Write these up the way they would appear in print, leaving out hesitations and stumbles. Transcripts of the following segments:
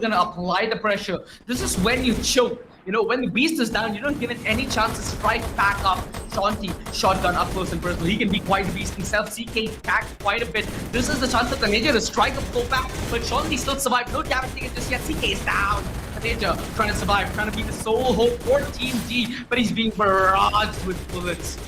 gonna apply the pressure. This is when you choke. When the beast is down, you don't give it any chance to strike back up. Shanti, shotgun up close and personal. He can be quite a beast himself. CK tagged quite a bit. This is the chance of Taneja to strike up go back, but Shanti still survived. No damage taken just yet. CK is down. Taneja trying to survive, trying to be the sole hope for Team G, but he's being barraged with bullets.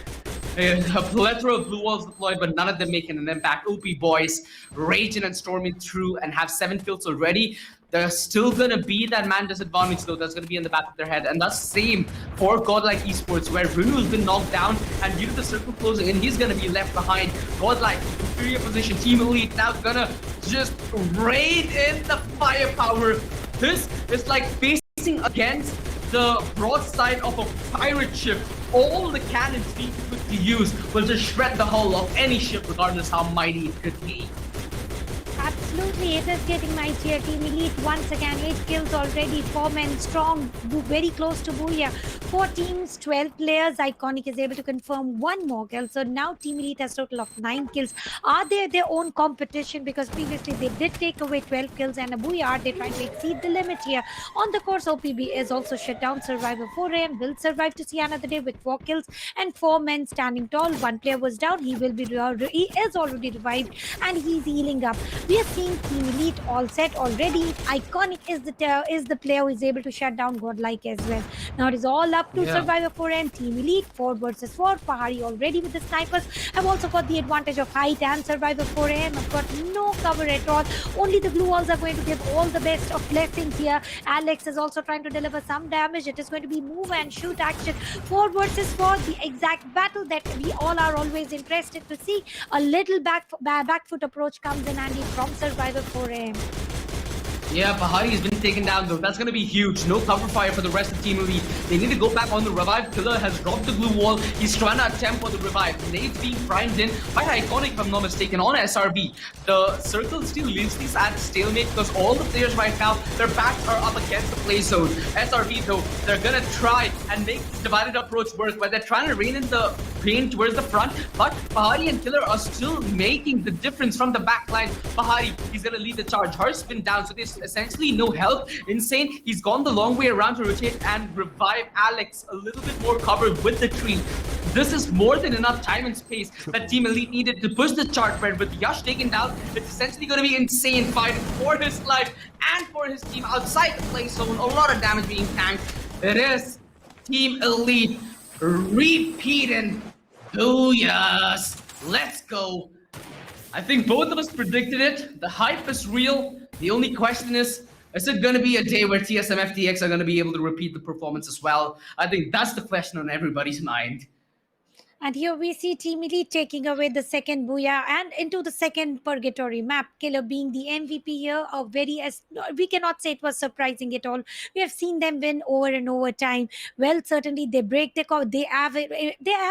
A plethora of blue walls deployed, but none of them making an impact. OP boys raging and storming through and have 7 kills already. There's still gonna be that man disadvantage though that's gonna be in the back of their head. And that's same for Godlike Esports, where Runu has been knocked down, and due to the circle closing in, he's gonna be left behind. Godlike, inferior position, Team Elite now gonna just raid in the firepower. This is like facing against the broadside of a pirate ship. All the cannons being put to use will just shred the hull of any ship, regardless how mighty it could be. Absolutely, it is getting mightier. Team Elite once again, 8 kills already, 4 men strong, very close to Booyah. 4 teams, 12 players. Iconic is able to confirm 1 more kill. So now Team Elite has a total of 9 kills. Are they their own competition? Because previously they did take away 12 kills, and Booyah, are they trying to exceed the limit here? On the course, OPB is also shut down. Survivor 4am will survive to see another day with 4 kills and 4 men standing tall. 1 player was down. He is already revived, and he's healing up. We are seeing Team Elite all set already. Iconic is the player who is able to shut down Godlike as well. Now it is all up to Survivor 4M. Team Elite 4 versus 4. Pahari already with the snipers. I've also got the advantage of height, and Survivor 4M I've got no cover at all. Only the blue walls are going to give all the best of blessings here. Alex is also trying to deliver some damage. It is going to be move and shoot action. 4 versus 4, the exact battle that we all are always interested to see. A little back foot approach comes in handy from Survivor 4am. Yeah, Pahari has been taken down though. That's going to be huge. No cover fire for the rest of Team Elite. They need to go back on the revive. Killer has dropped the blue wall. He's trying to attempt for the revive. Nades being primed in by Iconic, if I'm not mistaken, on SRB. The circle still leaves these at stalemate because all the players right now, their backs are up against the play zone. SRB though, they're going to try and make this divided approach work, where they're trying to rein in the pain towards the front, but Pahari and Killer are still making the difference from the back line. Pahari, he's going to lead the charge. Har's been down, so there's essentially no help. Insane, he's gone the long way around to rotate and revive Alex a little bit more covered with the tree. This is more than enough time and space that Team Elite needed to push the chart, where with Yash taken down, it's essentially going to be Insane fighting for his life and for his team outside the play zone. A lot of damage being tanked. It is Team Elite repeating. Oh yes, let's go. I think both of us predicted it. The hype is real. The only question is it going to be a day where TSM FTX are going to be able to repeat the performance as well? I think that's the question on everybody's mind. And here we see Team Elite taking away the second Booyah and into the second Purgatory map. Killer being the MVP here. We cannot say it was surprising at all. We have seen them win over and over time. Well, certainly they break the code. They have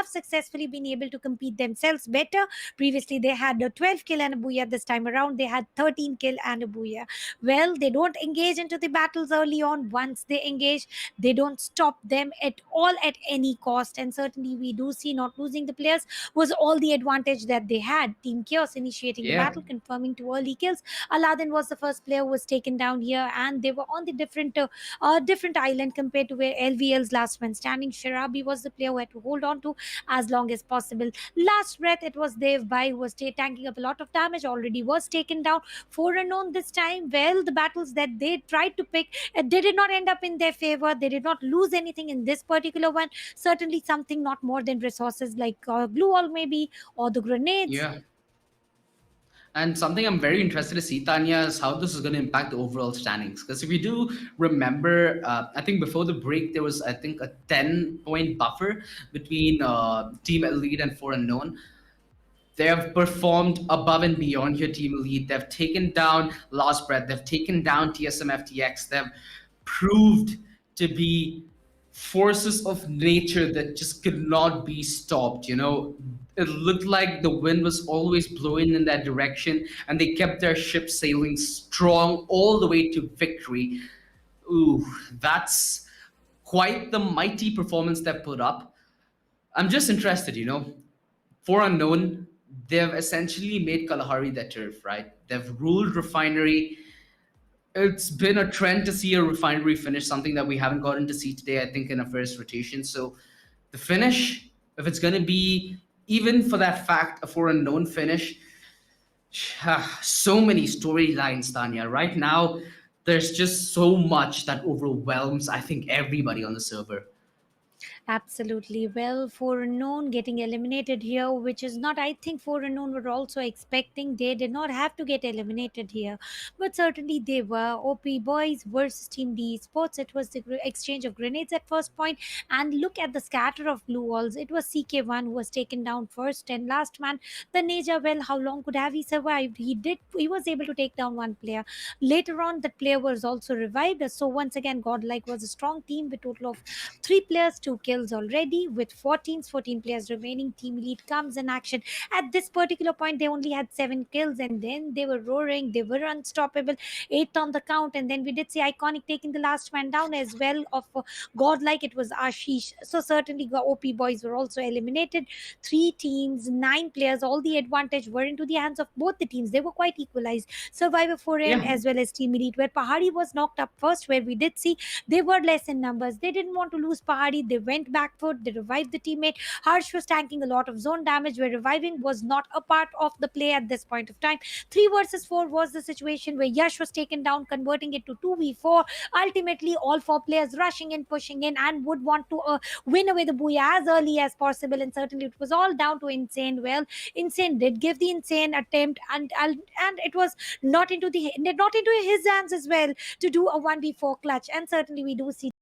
successfully been able to compete themselves better. Previously, they had a 12 kill and a Booyah. This time around, they had 13 kill and a Booyah. Well, they don't engage into the battles early on. Once they engage, they don't stop them at all at any cost. And certainly, we do see not losing the players was all the advantage that they had. Team Chaos initiating the battle, confirming 2 early kills. Aladdin was the first player who was taken down here, and they were on the different island compared to where LVL's last man standing. Sharabi was the player who had to hold on to as long as possible. Last breath, it was Dev Bhai who was tanking up a lot of damage, already was taken down. 4 unknown this time. Well, the battles that they tried to pick, they did not end up in their favor. They did not lose anything in this particular one. Certainly something not more than resources like glue wall maybe, or the grenades. Yeah. And something I'm very interested to see, Tanya, is how this is going to impact the overall standings. Because if you do remember, I think before the break, there was, I think, a 10-point buffer between Team Elite and 4 Unknown. They have performed above and beyond your Team Elite. They've taken down Last Breath. They've taken down TSM FTX. They've proved to be forces of nature that just could not be stopped. It looked like the wind was always blowing in that direction, and they kept their ship sailing strong all the way to victory. Ooh, that's quite the mighty performance they've put up. I'm just interested, 4 Unknown, they've essentially made Kalahari their turf, right? They've ruled Refinery. It's been a trend to see a refinery finish, something that we haven't gotten to see today, I think, in a first rotation. So the finish, if it's going to be, even for that fact, a for a known finish, so many storylines, Tanya. Right now, there's just so much that overwhelms, I think, everybody on the server. Absolutely. Well, for unknown getting eliminated here, which is not, I think, for unknown were also expecting. They did not have to get eliminated here, but certainly they were. OP Boys versus Team D Sports. It was the exchange of grenades at first point, and look at the scatter of blue walls. It was CK1 who was taken down first, and last man, the Neja. Well, how long could have he survived? He did. He was able to take down one player. Later on, that player was also revived. So once again, Godlike was a strong team with total of 3 players, 2 kills already. With 14 players remaining, Team Elite comes in action. At this particular point, they only had 7 kills, and then they were roaring. They were unstoppable. 8 on the count, and then we did see Iconic taking the last man down as well. Of Godlike, it was Ashish. So certainly, the OP boys were also eliminated. 3 teams, 9 players. All the advantage were into the hands of both the teams. They were quite equalized. Survivor Foreign Yeah, as well as Team Elite, where Pahari was knocked up first, where we did see they were less in numbers. They didn't want to lose Pahari. They went back foot. They revived the teammate. Harsh was tanking a lot of zone damage, where reviving was not a part of the play at this point of time. 3 versus 4 was the situation where Yash was taken down, converting it to 2v4. Ultimately, all 4 players rushing in, pushing in, and would want to win away the booyah as early as possible. And certainly, it was all down to Insane. Well, Insane did give the Insane attempt, and it was not into his hands as well to do a 1v4 clutch. And certainly we do see